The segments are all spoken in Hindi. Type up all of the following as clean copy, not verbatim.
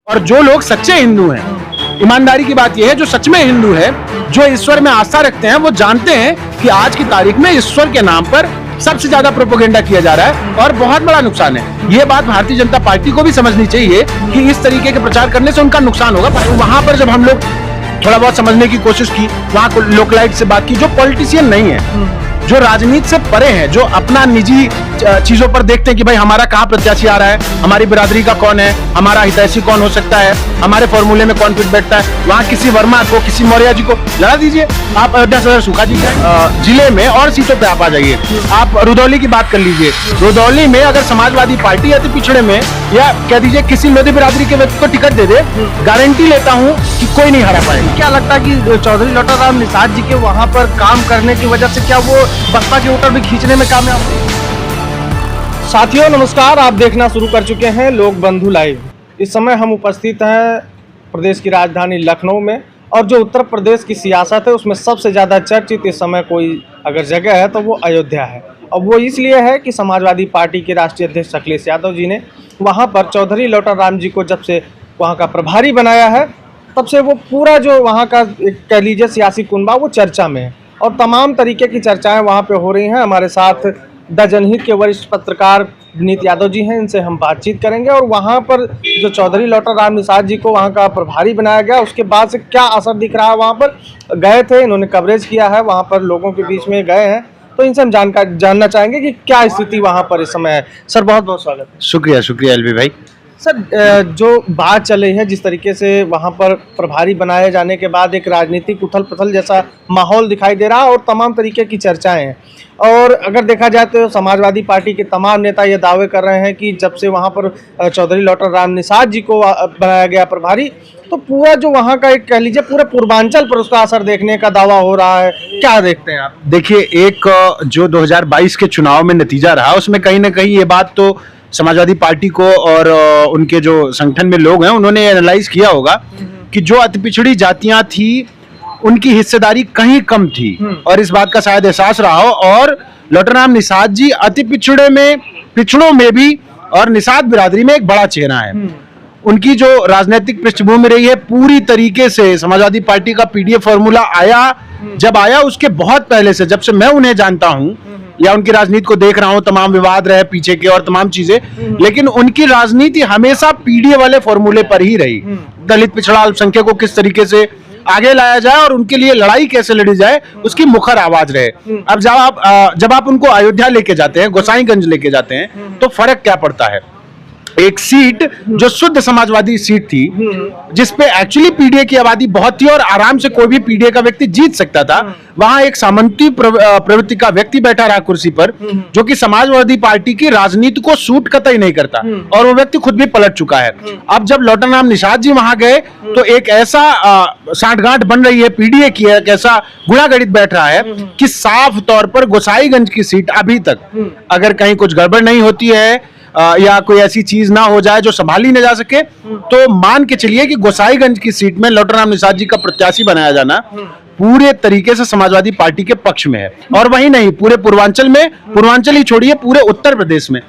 और जो लोग सच्चे हिंदू हैं, ईमानदारी की बात यह है, जो सच में हिंदू है, जो ईश्वर में आस्था रखते हैं, वो जानते हैं कि आज की तारीख में ईश्वर के नाम पर सबसे ज्यादा प्रोपेगेंडा किया जा रहा है और बहुत बड़ा नुकसान है। ये बात भारतीय जनता पार्टी को भी समझनी चाहिए कि इस तरीके के प्रचार करने से उनका नुकसान होगा। वहां पर जब हम लोग थोड़ा बहुत समझने की कोशिश की, वहां को लोकलाइट से बात की, जो पॉलिटिशियन नहीं है, जो राजनीति से परे हैं, जो अपना निजी चीजों पर देखते हैं कि भाई हमारा कहाँ प्रत्याशी आ रहा है, हमारी बिरादरी का कौन है, हमारा हितैषी कौन हो सकता है, हमारे फॉर्मूले में कौन फिट बैठता है, वहां किसी वर्मा को, किसी मौर्य जी को लड़ा दीजिए। आप अयोध्या सदर सुखा जी जिले में और सीटों पे आप आ जाइए। आप रुदौली की बात कर लीजिए। रुदौली में अगर समाजवादी पार्टी अति पिछड़े में या कह दीजिए किसी लोधी बिरादरी के व्यक्ति को टिकट दे दे, गारंटी लेता हूँ कि कोई नहीं हरा पाएगा। क्या लगता है कि चौधरी लोटाराम निषाद जी के वहां पर काम करने की वजह से क्या वो बसपा के वोटर भी खींचने में कामयाब हुए? साथियों नमस्कार, आप देखना शुरू कर चुके हैं लोक बंधु लाइव। इस समय हम उपस्थित हैं प्रदेश की राजधानी लखनऊ में, और जो उत्तर प्रदेश की सियासत है उसमें सबसे ज़्यादा चर्चित इस समय कोई अगर जगह है तो वो अयोध्या है। और वो इसलिए है कि समाजवादी पार्टी के राष्ट्रीय अध्यक्ष अखिलेश यादव जी ने वहाँ पर चौधरी लोटाराम जी को जब से वहाँ का प्रभारी बनाया है, तब से वो पूरा जो वहाँ का कह लीजिए सियासी कुनबा वो चर्चा में है और तमाम तरीके की चर्चाएं वहाँ पे हो रही हैं। हमारे साथ द जनहित के वरिष्ठ पत्रकार विनीत यादव जी हैं, इनसे हम बातचीत करेंगे। और वहाँ पर जो चौधरी लोटाराम निषाद जी को वहाँ का प्रभारी बनाया गया, उसके बाद से क्या असर दिख रहा है, वहाँ पर गए थे, इन्होंने कवरेज किया है, वहाँ पर लोगों के बीच में गए हैं, तो इनसे हम जानना चाहेंगे कि क्या स्थिति वहाँ पर इस समय है। सर बहुत बहुत स्वागत है। शुक्रिया एलबी भाई। सर जो बात चल रही है, जिस तरीके से वहाँ पर प्रभारी बनाए जाने के बाद एक राजनीतिक उथल पुथल जैसा माहौल दिखाई दे रहा है और तमाम तरीके की चर्चाएं हैं, और अगर देखा जाए तो समाजवादी पार्टी के तमाम नेता ये दावे कर रहे हैं कि जब से वहाँ पर चौधरी लोटाराम निषाद जी को बनाया गया प्रभारी, तो पूरा जो वहाँ का एक कह लीजिए पूरे पूर्वांचल पर उसका असर देखने का दावा हो रहा है। क्या देखते हैं आप? देखिए, एक जो 2022 के चुनाव में नतीजा रहा, उसमें कहीं ना कहीं ये बात तो समाजवादी पार्टी को और उनके जो संगठन में लोग हैं उन्होंने एनालाइज किया होगा कि जो अति पिछड़ी जातियां थी उनकी हिस्सेदारी कहीं कम थी, और इस बात का शायद एहसास रहा हो। और लोटाराम निषाद जी अति पिछड़ों में भी और निषाद बिरादरी में एक बड़ा चेहरा है। उनकी जो राजनीतिक पृष्ठभूमि रही है, पूरी तरीके से समाजवादी पार्टी का पीडीएफ फॉर्मूला जब आया उसके बहुत पहले से, जब से मैं उन्हें जानता हूं या उनकी राजनीति को देख रहा हूं, तमाम विवाद रहे पीछे के और तमाम चीजें, लेकिन उनकी राजनीति हमेशा पीडीए वाले फॉर्मूले पर ही रही। दलित पिछड़ा अल्पसंख्यक को किस तरीके से आगे लाया जाए और उनके लिए लड़ाई कैसे लड़ी जाए, उसकी मुखर आवाज रहे। अब जब आप उनको अयोध्या लेके जाते हैं, गोसाईगंज लेके जाते हैं, तो फर्क क्या पड़ता है? एक सीट जो शुद्ध समाजवादी सीट थी, जिसपे एक्चुअली पीडीए की आबादी बहुत थी और आराम से कोई भी पीडीए का व्यक्ति जीत सकता था, वहां एक सामंती प्रवृत्ति का व्यक्ति बैठा रहा कुर्सी पर, जो कि समाजवादी पार्टी की राजनीति को सूट कतई नहीं करता, और वो व्यक्ति खुद भी पलट चुका है। अब जब लोटाराम निषाद जी वहां गए तो एक ऐसा सांठगांठ बन रही है पीडीए की, एक ऐसा गुणा गणित बैठ रहा है कि साफ तौर पर गोसाईगंज की सीट अभी तक, अगर कहीं कुछ गड़बड़ नहीं होती है या कोई ऐसी चीज ना हो जाए जो संभाली न जा सके, तो मान के चलिए कि गोसाईगंज की सीट में लोटाराम निषाद जी का प्रत्याशी बनाया जाना पूरे तरीके से समाजवादी पार्टी के पक्ष में है। और वही नहीं, पूरे पूर्वांचल ही छोड़िए, पूरे उत्तर प्रदेश में।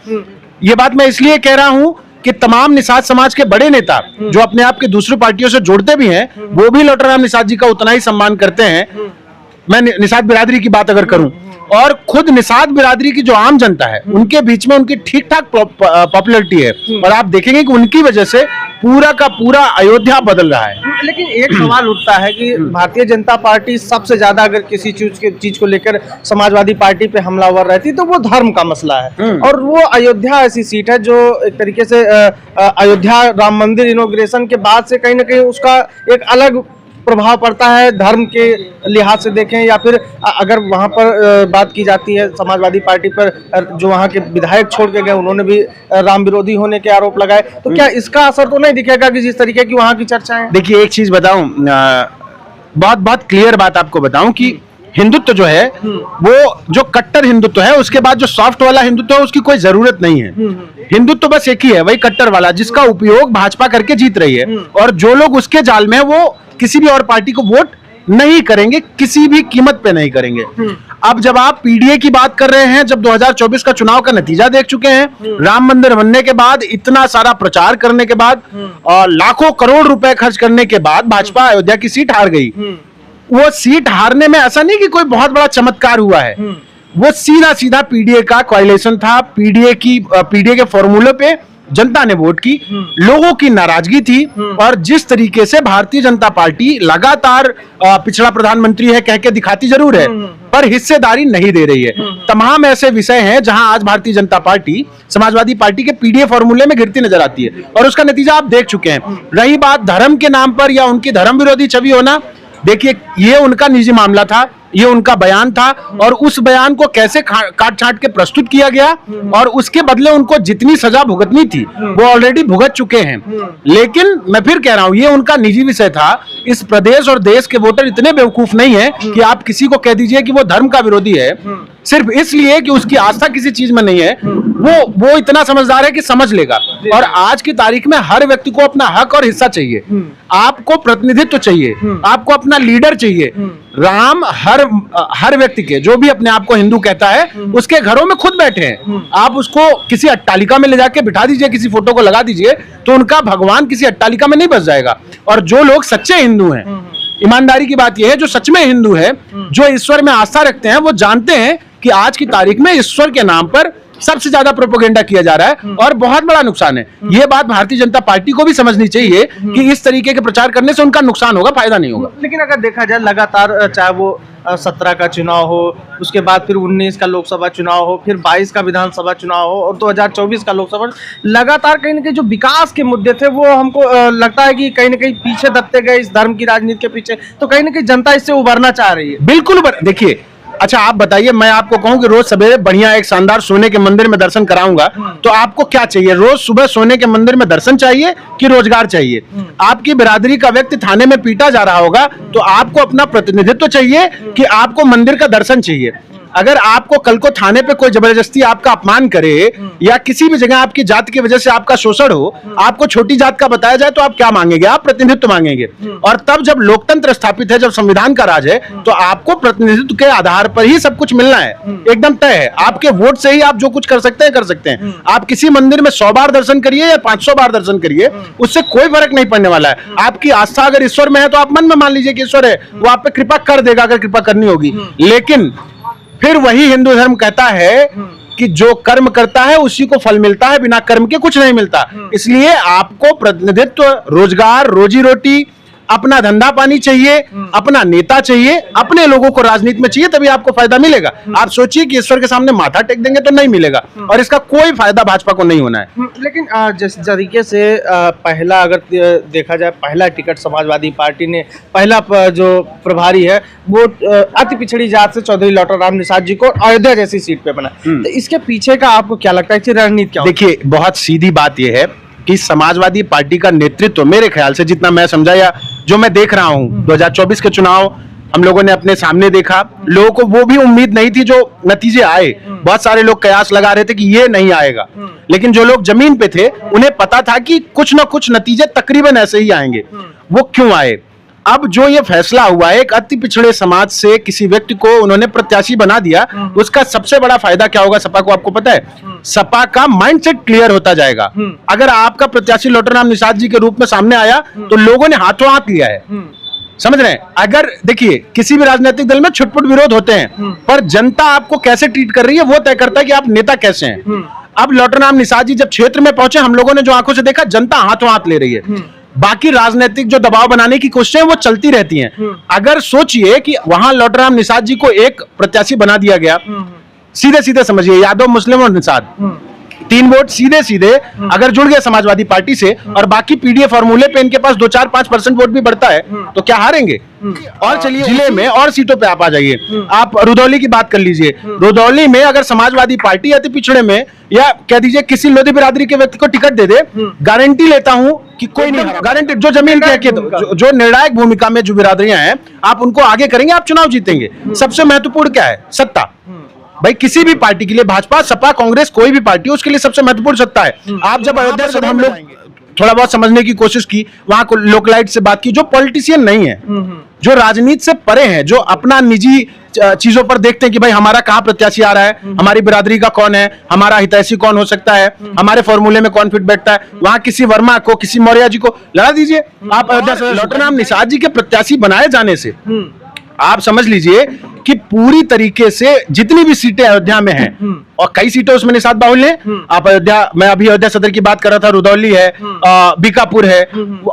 ये बात मैं इसलिए कह रहा हूं कि तमाम निषाद समाज के बड़े नेता जो अपने आप के दूसरी पार्टियों से जोड़ते भी हैं, वो भी लोटाराम निषाद जी का उतना ही सम्मान करते हैं। मैं निषाद बिरादरी की बात अगर करूं, और खुद निषाद बिरादरी की जो आम जनता है, उनके बीच में उनकी ठीक ठाक पॉपुलैरिटी है, और आप देखेंगे कि उनकी वजह से पूरा का पूरा अयोध्या बदल रहा है। लेकिन एक सवाल उठता है कि भारतीय जनता पार्टी सबसे ज्यादा अगर किसी चीज को लेकर समाजवादी पार्टी पे हमलावर रहती तो वो धर्म का मसला है, और वो अयोध्या ऐसी सीट है जो एक तरीके से अयोध्या राम मंदिर इनॉग्रेशन के बाद से कहीं ना कहीं उसका एक अलग प्रभाव पड़ता है, धर्म के लिहाज से देखें, या फिर अगर वहाँ पर बात की जाती है समाजवादी पार्टी पर, जो वहाँ के विधायक छोड़ के गए उन्होंने भी राम विरोधी होने के आरोप लगाए, तो क्या इसका असर तो नहीं दिखेगा कि जिस तरीके की वहाँ की चर्चाएं? देखिए, एक चीज बताऊं, बहुत क्लियर बात आपको बताऊं कि हिंदुत्व जो है वो जो कट्टर हिंदुत्व है, उसके बाद जो सॉफ्ट वाला हिंदुत्व है उसकी कोई जरूरत नहीं है। हिंदुत्व बस एक ही है, वही कट्टर वाला, जिसका उपयोग भाजपा करके जीत रही है, और जो लोग उसके जाल में है वो किसी भी और पार्टी को वोट नहीं करेंगे, किसी भी कीमत पे नहीं करेंगे। अब जब आप पीडीए की बात कर रहे हैं, जब 2024 का चुनाव का नतीजा देख चुके हैं, राम मंदिर बनने के बाद, इतना सारा प्रचार करने के बाद और लाखों करोड़ रुपए खर्च करने के बाद भाजपा अयोध्या की सीट हार गई। वो सीट हारने में ऐसा नहीं कि कोई बहुत बड़ा चमत्कार हुआ है, वो सीधा सीधा पीडीए का कोएलिशन था। पीडीए के फॉर्मूले पे जनता ने वोट की, लोगों की नाराजगी थी और जिस तरीके से भारतीय जनता पार्टी लगातार पिछड़ा प्रधानमंत्री है कह के दिखाती जरूर है पर हिस्सेदारी नहीं दे रही है। तमाम ऐसे विषय हैं जहां आज भारतीय जनता पार्टी समाजवादी पार्टी के पीडीए फॉर्मूले में गिरती नजर आती है और उसका नतीजा आप देख चुके हैं। रही बात धर्म के नाम पर या उनकी धर्म विरोधी छवि होना, देखिए ये उनका निजी मामला था, ये उनका बयान था और उस बयान को कैसे काट छांट के प्रस्तुत किया गया और उसके बदले उनको जितनी सजा भुगतनी थी वो ऑलरेडी भुगत चुके हैं। लेकिन मैं फिर कह रहा हूं ये उनका निजी विषय था। इस प्रदेश और देश के वोटर इतने बेवकूफ नहीं है कि आप किसी को कह दीजिए कि वो धर्म का विरोधी है सिर्फ इसलिए कि उसकी आस्था किसी चीज में नहीं है। वो इतना समझदार है कि समझ लेगा। और आज की तारीख में हर व्यक्ति को अपना हक और हिस्सा चाहिए, आपको प्रतिनिधित्व चाहिए, आपको अपना लीडर चाहिए। राम हर व्यक्ति के, जो भी अपने आप को हिंदू कहता है, उसके घरों में खुद बैठे हैं। आप उसको किसी अट्टालिका में ले जाके बिठा दीजिए, किसी फोटो को लगा दीजिए तो उनका भगवान किसी अट्टालिका में नहीं बस जाएगा। और जो लोग सच्चे हिंदू हैं, ईमानदारी की बात यह है, जो सच में हिंदू है, जो ईश्वर में आस्था रखते हैं, वो जानते हैं कि आज की तारीख में ईश्वर के नाम पर सबसे ज्यादा प्रोपेगेंडा किया जा रहा है और बहुत बड़ा नुकसान है। यह बात भारतीय जनता पार्टी को भी समझनी चाहिए कि इस तरीके के प्रचार करने से उनका नुकसान होगा, फायदा नहीं होगा। लेकिन अगर देखा जाए लगातार, चाहे वो 17 का चुनाव हो, उसके बाद फिर 19 का लोकसभा चुनाव हो, फिर 22 का विधानसभा चुनाव हो और 2024 का लोकसभा, लगातार कहीं ना कहीं जो विकास के मुद्दे थे वो हमको लगता है कि कहीं ना कहीं पीछे दबते गए इस धर्म की राजनीति के पीछे। तो कहीं ना कहीं जनता इससे उभरना चाह रही है। बिल्कुल। देखिए, अच्छा आप बताइए, मैं आपको कहूं कि रोज सवेरे बढ़िया एक शानदार सोने के मंदिर में दर्शन कराऊंगा तो आपको क्या चाहिए? रोज सुबह सोने के मंदिर में दर्शन चाहिए कि रोजगार चाहिए? आपकी बिरादरी का व्यक्ति थाने में पीटा जा रहा होगा तो आपको अपना प्रतिनिधित्व चाहिए कि आपको मंदिर का दर्शन चाहिए? अगर आपको कल को थाने पे कोई जबरदस्ती आपका अपमान करे या किसी भी जगह आपकी जात की वजह से आपका शोषण हो, आपको छोटी जात का बताया जाए तो आप क्या मांगेंगे? आप प्रतिनिधित्व मांगेंगे। और तब जब लोकतंत्र स्थापित है, जब संविधान का राज है, तो आपको प्रतिनिधित्व के आधार पर ही सब कुछ मिलना है, एकदम तय है। आपके वोट से ही आप जो कुछ कर सकते हैं कर सकते हैं। आप किसी मंदिर में 100 बार दर्शन करिए या 500 बार दर्शन करिए, उससे कोई फर्क नहीं पड़ने वाला है। आपकी आस्था अगर ईश्वर में है तो आप मन में मान लीजिए कि ईश्वर है, वो आप पे कृपा कर देगा अगर कृपा करनी होगी। लेकिन फिर वही हिंदू धर्म कहता है कि जो कर्म करता है उसी को फल मिलता है, बिना कर्म के कुछ नहीं मिलता। इसलिए आपको प्रतिनिधित्व, रोजगार, रोजी रोटी, अपना धंधा पानी चाहिए, अपना नेता चाहिए, अपने लोगों को राजनीति में चाहिए, तभी आपको फायदा मिलेगा। आप सोचिए कि ईश्वर के सामने माथा टेक देंगे तो नहीं मिलेगा और इसका कोई फायदा भाजपा को नहीं होना है। लेकिन जिस तरीके से पहला अगर देखा जाए, पहला टिकट समाजवादी पार्टी ने, पहला जो प्रभारी है वो अति पिछड़ी जात से चौधरी लौटाराम निषाद जी को अयोध्या जैसी सीट पे बना, तो इसके पीछे का आपको क्या लगता है कि रणनीति क्या? देखिए, बहुत सीधी बात यह है कि समाजवादी पार्टी का नेतृत्व, मेरे ख्याल से जितना मैं समझा या जो मैं देख रहा हूं, 2024 के चुनाव हम लोगों ने अपने सामने देखा, लोगों को वो भी उम्मीद नहीं थी जो नतीजे आए। बहुत सारे लोग कयास लगा रहे थे कि ये नहीं आएगा, लेकिन जो लोग जमीन पे थे उन्हें पता था कि कुछ ना कुछ नतीजे तकरीबन ऐसे ही आएंगे। वो क्यों आए? अब जो ये फैसला हुआ, एक अति पिछड़े समाज से किसी व्यक्ति को उन्होंने प्रत्याशी बना दिया, उसका सबसे बड़ा फायदा क्या होगा सपा को, आपको पता है? सपा का माइंडसेट क्लियर होता जाएगा। अगर आपका प्रत्याशी लौटाराम निषाद जी के रूप में सामने आया तो लोगों ने हाथों हाथ लिया है, समझ रहे हैं? अगर देखिए, किसी भी राजनीतिक दल में छुटपुट विरोध होते हैं, पर जनता आपको कैसे ट्रीट कर रही है वो तय करता है कि आप नेता कैसे हैं। अब लौटाराम निषाद जी जब क्षेत्र में पहुंचे, हम लोगों ने जो आंखों से देखा, जनता हाथों हाथ ले रही है। बाकी राजनीतिक जो दबाव बनाने की कोशिशें वो चलती रहती हैं। अगर सोचिए कि वहां लौटाराम निषाद जी को एक प्रत्याशी बना दिया गया, सीधे सीधे समझिए, यादव, मुस्लिम और निषाद, 3 वोट सीधे सीधे अगर जुड़ गए समाजवादी पार्टी से और बाकी पीडीए फॉर्मूले पे इनके पास 2-4-5% वोट भी बढ़ता है तो क्या हारेंगे? और चलिए जिले में और सीटों पे आप आ जाइए, आप रुदौली की बात कर लीजिए। रुदौली में अगर समाजवादी पार्टी अति पिछड़े में या कह दीजिए किसी लोधी बिरादरी के व्यक्ति को टिकट दे दे, गारंटी लेता हूं कि कोई नहीं, गारंटी, जो जमीन के जो निर्णायक भूमिका में जो बिरादरियां हैं, आप उनको आगे करेंगे, आप चुनाव जीतेंगे। सबसे महत्वपूर्ण क्या है? सत्ता। भाई किसी भी पार्टी के लिए, भाजपा, सपा, कांग्रेस, कोई भी पार्टी, उसके लिए सबसे महत्वपूर्ण सत्ता है। आप जब अयोध्या से हम लोग थोड़ा बहुत समझने की कोशिश की, वहां को लोकलाइट से बात की, जो पॉलिटिशियन नहीं है, जो राजनीति से परे हैं, जो अपना निजी चीजों पर देखते हैं कि भाई हमारा कहाँ प्रत्याशी आ रहा है, हमारी बिरादरी का कौन है, हमारा हितैषी कौन हो सकता है, हमारे फॉर्मूले में कौन फिट बैठता है, वहां किसी वर्मा को, किसी मौर्य जी को लड़ा दीजिए। आप अयोध्या से लौटराम निषाद जी के प्रत्याशी बनाए जाने से आप समझ लीजिए कि पूरी तरीके से जितनी भी सीटें अयोध्या में हैं, और कई सीटें उसमें निषाद बाहुल्य हैं। आप अयोध्या, मैं अभी अयोध्या सदर की बात कर रहा था, रुदौली है, बीकापुर है,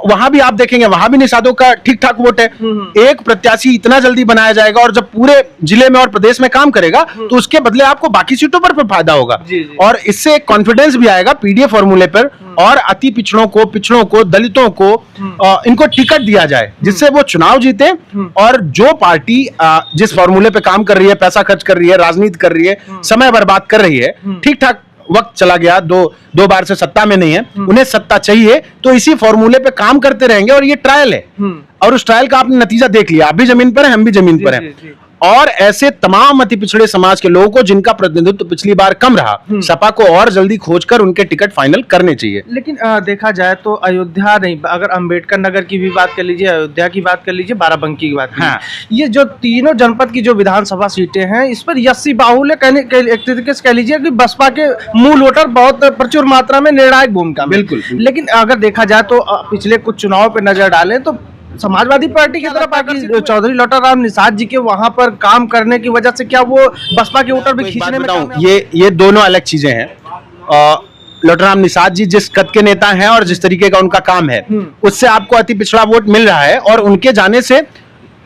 वहां भी आप देखेंगे वहां भी निषादों का ठीक ठाक वोट है। एक प्रत्याशी इतना जल्दी बनाया जाएगा और जब पूरे जिले में और प्रदेश में काम करेगा तो उसके बदले आपको बाकी सीटों पर फायदा होगा, और इससे एक कॉन्फिडेंस भी आएगा पीडीए फॉर्मूले पर, और अति पिछड़ों को, दलितों को इनको टिकट दिया जाए जिससे वो चुनाव जीते। और जो पार्टी जिस फॉर्मूले पे काम कर रही है, पैसा खर्च कर रही है, राजनीति कर रही है, समय बर्बाद कर रही है, ठीक ठाक वक्त चला गया, दो बार से सत्ता में नहीं है, उन्हें सत्ता चाहिए, तो इसी फॉर्मूले पे काम करते रहेंगे। और ये ट्रायल है, और उस ट्रायल का आपने नतीजा देख लिया, आप भी जमीन पर हैं, हम भी जमीन पर हैं। और ऐसे तमाम अति पिछड़े समाज के लोगों को जिनका प्रतिनिधित्व पिछली बार कम रहा, सपा को और जल्दी खोजकर उनके टिकट फाइनल करने चाहिए। लेकिन देखा जाए तो अयोध्या नहीं, अगर अंबेडकर नगर की भी बात कर लीजिए, अयोध्या की बात कर लीजिए, बाराबंकी की बात कर लीजिए, ये जो तीनों जनपद की जो विधानसभा सीटें हैं, इस पर यस्सी बाहुल्य एक तरीके से कह लीजिए कि बसपा के मूल वोटर बहुत प्रचुर मात्रा में निर्णायक भूमिका में। बिल्कुल। लेकिन अगर देखा जाए तो पिछले कुछ चुनाव पर नजर डालें तो समाजवादी पार्टी की तरफ आकर चौधरी लौटाराम निषाद जी के वहां पर काम करने की वजह से क्या वो बसपा के वोटर भी खींचने में ये दोनों अलग चीजें हैं। लौटाराम निषाद जी जिस कद के नेता हैं और जिस तरीके का उनका काम है, उससे आपको अति पिछड़ा वोट मिल रहा है, और उनके जाने से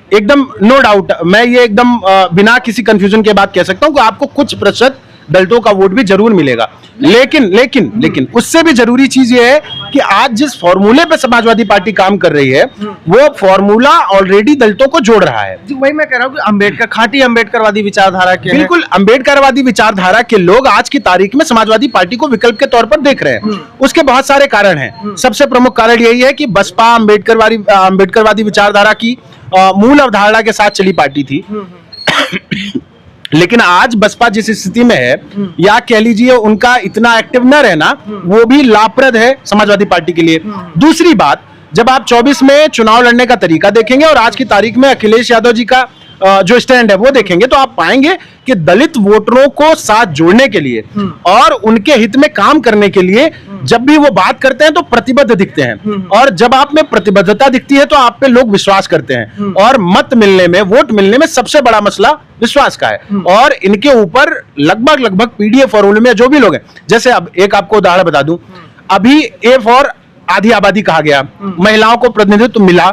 एकदम नो डाउट, मैं ये एकदम बिना किसी कंफ्यूजन के बात कह सकता हूं कि आपको कुछ प्रतिशत दलितों का वोट भी जरूर मिलेगा। लेकिन उससे भी जरूरी चीज ये है कि आज जिस फॉर्मूले पे समाजवादी पार्टी काम कर रही है, वो फॉर्मूला ऑलरेडी दलितों को जोड़ रहा है। वही मैं कह रहा हूँ कि अंबेडकर, खाटी अंबेडकरवादी विचारधारा के, बिल्कुल अंबेडकरवादी विचारधारा के लोग आज की तारीख में समाजवादी पार्टी को विकल्प के तौर पर देख रहे हैं। उसके बहुत सारे कारण हैं। सबसे प्रमुख कारण यही है कि बसपा अंबेडकरवादी विचारधारा की मूल अवधारणा के साथ चली पार्टी थी। लेकिन आज बसपा जिस स्थिति में है, या कह लीजिए उनका इतना एक्टिव न रहना, वो भी लाभप्रद है समाजवादी पार्टी के लिए। दूसरी बात, जब आप 24 में चुनाव लड़ने का तरीका देखेंगे और आज की तारीख में अखिलेश यादव जी का जो स्टैंड है वो देखेंगे, तो आप पाएंगे कि दलित वोटरों को साथ जोड़ने के लिए और उनके हित में काम करने के लिए जब भी वो बात करते हैं तो प्रतिबद्ध दिखते हैं, और जब आप में प्रतिबद्धता दिखती है तो आप पे लोग विश्वास करते हैं। और मत मिलने में, वोट मिलने में सबसे बड़ा मसला विश्वास का है, और इनके ऊपर लगभग पीडीए फॉर्मूले में जो भी लोग हैं, जैसे अब एक आपको उदाहरण बता दूं, अभी ए फॉर आधी आबादी कहा गया, महिलाओं को प्रतिनिधित्व मिला,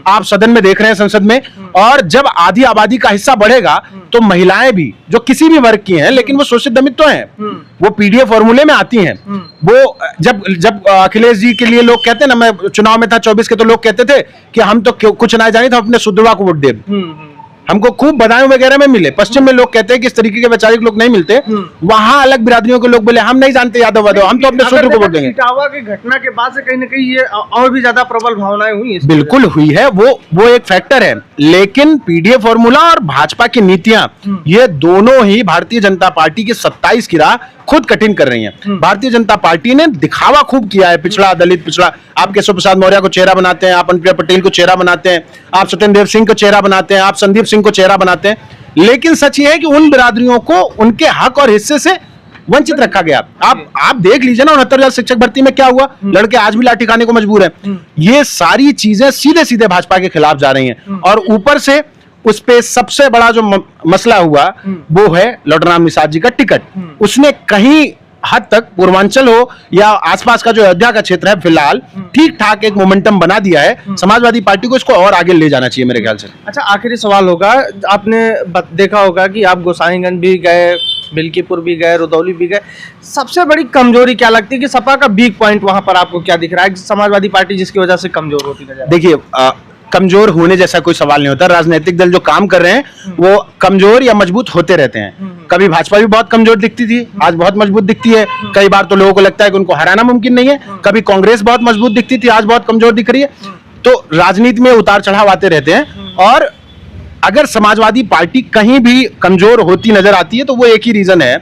आप सदन में देख रहे हैं संसद में, और जब आधी आबादी का हिस्सा बढ़ेगा तो महिलाएं भी जो किसी भी वर्ग की हैं, लेकिन वो शोषित दमित तो हैं, वो पीडीए फॉर्मूले में आती हैं। वो जब अखिलेश जी के लिए लोग कहते हैं ना, मैं चुनाव में था 24 के, तो लोग कहते थे कि हम तो कुछ ना जाने, तो अपने सुदृढ़ को वोट दे, हमको खूब बधाई वगैरह में मिले। पश्चिम में लोग कहते हैं कि इस तरीके के वैचारिक लोग नहीं मिलते, वहां अलग बिरादरियों के लोग बोले हम नहीं जानते यादव वादव, हम तो अपने शूद्र को वोट देंगे। इटावा की घटना के बाद से कहीं ना कहीं ये और भी ज्यादा प्रबल भावनाएं हुई। बिल्कुल हुई है, वो एक फैक्टर है। लेकिन पीडीए फॉर्मूला और भाजपा की नीतियां, ये दोनों ही भारतीय जनता पार्टी की 27 की राह खुद कठिन कर रही हैं। भारतीय जनता पार्टी ने दिखावा खूब किया है, पिछड़ा दलित पिछड़ा, आप केशव प्रसाद मौर्य को चेहरा बनाते हैं, आप अनुप्रिया पटेल को चेहरा बनाते हैं, आप सत्येंद्र सिंह को चेहरा बनाते हैं, आप संदीप सिंह को चेहरा बनाते हैं, लेकिन सच ये है कि उन बिरादरियों को उनके हक और हिस्से से वंचित रखा गया। आप देख लीजिए ना 69,000 शिक्षक भर्ती में क्या हुआ, लड़के आज भी लाठी खाने को मजबूर हैं। ये सारी चीजें सीधे सीधे भाजपा के खिलाफ जा रही हैं, और ऊपर से उस पे सबसे बड़ा जो मसला हुआ वो है लौटाराम निषाद जी का टिकट। उसने कहीं हद तक पूर्वांचल हो या आसपास का जो अयोध्या का क्षेत्र है, फिलहाल ठीक ठाक एक मोमेंटम बना दिया है। समाजवादी पार्टी को इसको और आगे ले जाना चाहिए मेरे ख्याल से। अच्छा, आखिरी सवाल होगा, आपने देखा होगा कि आप गोसाईगंज भी गए, बिल्कीपुर भी गए, रुदौली भी गए, सबसे बड़ी कमजोरी क्या लगती है कि सपा का वीक पॉइंट वहां पर आपको क्या दिख रहा है, समाजवादी पार्टी जिसकी वजह से कमजोर होती नजर? देखिए, कमजोर होने जैसा कोई सवाल नहीं होता। राजनीतिक दल जो काम कर रहे हैं वो कमजोर या मजबूत होते रहते हैं। कभी भाजपा भी बहुत कमजोर दिखती थी, आज बहुत मजबूत दिखती है। कई बार तो लोगों को लगता है कि उनको हराना मुमकिन नहीं है। कभी कांग्रेस बहुत मजबूत दिखती थी, आज बहुत कमजोर दिख रही है। तो राजनीति में उतार चढ़ाव आते रहते हैं, और अगर समाजवादी पार्टी कहीं भी कमजोर होती नजर आती है तो वो एक ही रीजन है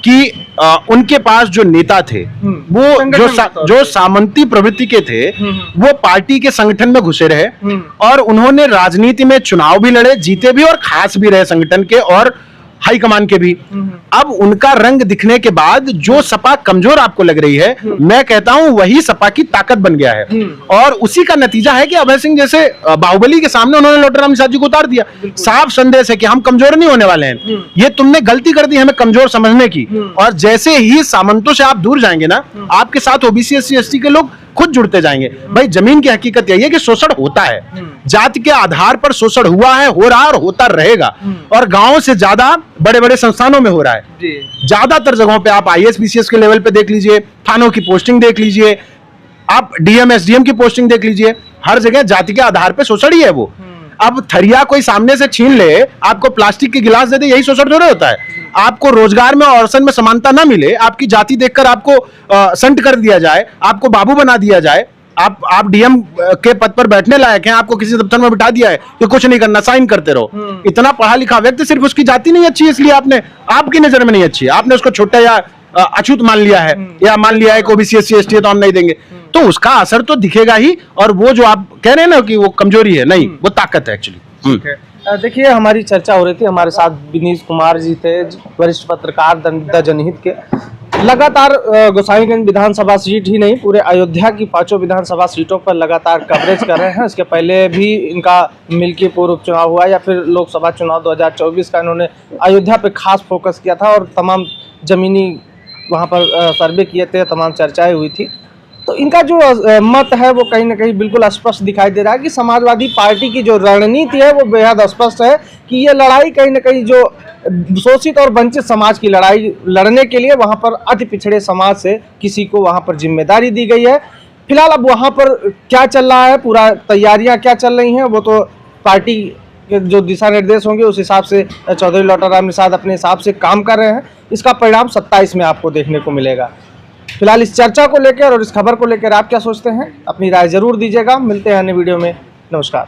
कि उनके पास जो नेता थे वो जो सामंती प्रवृत्ति के थे वो पार्टी के संगठन में घुसे रहे और उन्होंने राजनीति में चुनाव भी लड़े, जीते भी और खास भी रहे संगठन के और हाईकमान के भी। अब उनका रंग दिखने के बाद जो सपा कमजोर आपको लग रही है, मैं कहता हूं वही सपा की ताकत बन गया है और उसी का नतीजा है कि अभय सिंह जैसे बाहुबली के सामने उन्होंने लोटाराम निषाद जी को उतार दिया। साफ संदेश है कि हम कमजोर नहीं होने वाले हैं, ये तुमने गलती कर दी हमें कमजोर समझने की। और जैसे ही सामंतों से आप दूर जाएंगे ना, आपके साथ ओबीसी SC ST के लोग खुद जुड़ते जाएंगे। भाई जमीन की हकीकत यही है कि शोषण होता है, जाति के आधार पर शोषण हुआ है, हो रहा है और होता रहेगा और गांवों से ज्यादा बड़े बड़े संस्थानों में हो रहा है। ज्यादातर जगहों पे आप IAS BCS के लेवल पे देख लीजिए, थानों की पोस्टिंग देख लीजिए, आप DM SDM की पोस्टिंग देख लीजिए, हर जगह जाति के आधार पे शोषण ही है वो। अब थरिया कोई सामने से छीन ले, आपको प्लास्टिक के गिलास दे दे, यही शोषण थोड़ा होता है। आपको रोजगार में और अवसर में समानता ना मिले, आपकी जाति देखकर आपको संट कर दिया जाए, आपको बाबू बना दिया जाए, आप DM के पद पर बैठने लायक हैं, आपको किसी दफ्तर में बिठा दिया है कि कुछ नहीं करना, साइन करते रहो। इतना पढ़ा लिखा व्यक्ति, सिर्फ उसकी जाति नहीं अच्छी इसलिए आपकी नजर में नहीं अच्छी, आपने उसको छोटा या अछूत मान लिया है या मान लिया है कि ओबीसी SC ST है तो हम नहीं देंगे, तो उसका असर तो दिखेगा ही। और वो जो आप कह रहे हैं ना कि वो कमजोरी है, नहीं, वो ताकत है एक्चुअली। देखिए हमारी चर्चा हो रही थी, हमारे साथ विनीश कुमार जी थे, वरिष्ठ पत्रकार द जनहित के। लगातार गोसाईगंज विधानसभा सीट ही नहीं, पूरे अयोध्या की 5 विधानसभा सीटों पर लगातार कवरेज कर रहे हैं। इसके पहले भी इनका मिल्कीपुर उपचुनाव हुआ या फिर लोकसभा चुनाव 2024 का इन्होंने अयोध्या पे खास फोकस किया था और तमाम जमीनी वहाँ पर सर्वे किए थे, तमाम चर्चाएं हुई थी। तो इनका जो मत है वो कहीं ना कहीं बिल्कुल स्पष्ट दिखाई दे रहा है कि समाजवादी पार्टी की जो रणनीति है वो बेहद स्पष्ट है कि ये लड़ाई कहीं ना कहीं जो शोषित और वंचित समाज की लड़ाई लड़ने के लिए वहाँ पर अति पिछड़े समाज से किसी को वहाँ पर जिम्मेदारी दी गई है। फिलहाल अब वहाँ पर क्या चल रहा है, पूरा तैयारियाँ क्या चल रही हैं, वो तो पार्टी के जो दिशा निर्देश होंगे उस हिसाब से चौधरी लोटाराम निषाद अपने हिसाब से काम कर रहे हैं। इसका परिणाम 27 में आपको देखने को मिलेगा। फिलहाल इस चर्चा को लेकर और इस खबर को लेकर आप क्या सोचते हैं, अपनी राय जरूर दीजिएगा। मिलते हैं अन्य वीडियो में, नमस्कार।